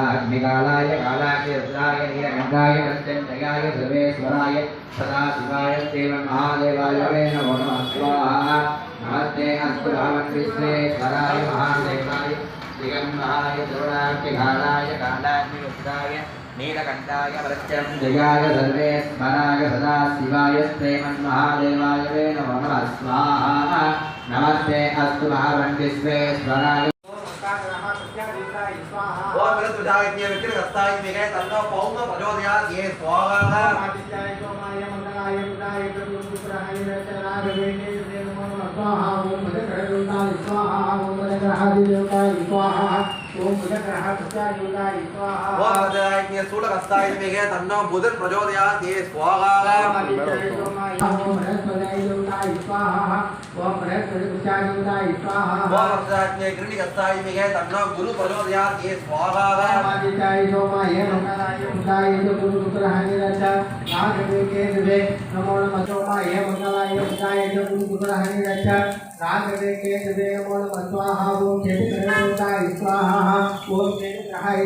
अग्निकालाय कालाय रुद्राय नीलकंठाय मृत्युंजयाय सर्वेश्वराय सदाशिवाय देव महादेवाय नमो नमः स्वाहा नमस्ते अस्तु भगवन् विश्वेश्वराय महादेवाय दिगंबराय द्रोणाग्निकालाय कालाय रुद्राय नीलकंठाय मृत्युंजयाय सर्वेश्वराय सदाशिवाय देव महादेवाय नमो नमः स्वाहा नमस्ते अस्तु भगवन् विश्वेश्वराय और मेरे सुझाव इतने व्यक्ति रस्ता ही में गए तन्नो पौंगा प्रचोदया ये स्वाहा आदित्याय सोमाय मंगलाय बुधाय गुरुपुत्राय रचनाय वेणे नमो नमः स्वाहा ओम भद्रग्रहाय स्वाहा ओम भद्रग्रहाय स्वाहा ओम भद्रग्रहाय स्वाहा और भद्रग्रहाय ये सूल रस्ता ही में गए तन्नो बुधन प्रचोदया ये स्वाहा आदित्याय सोमाय ओम बृहस्पतियाय स्वाहा ओम बृहस्पतियाय स्वाहा और भद्रग्रहाय ये ग्रहणी रस्ता ही में गए तन्नो गुरु प्रचोदया ये स्वाहा आदित्याय सोमाय मंगलाय बुधाय गुरुपुत्राय रचनाय नमो नमः सोमाय मंगलाय बुधाय गुरुपुत्राय रचनाय नमो नमः स्वाहा ओम चेतुग्रहाय स्वाहा ओम चेतुग्रहाय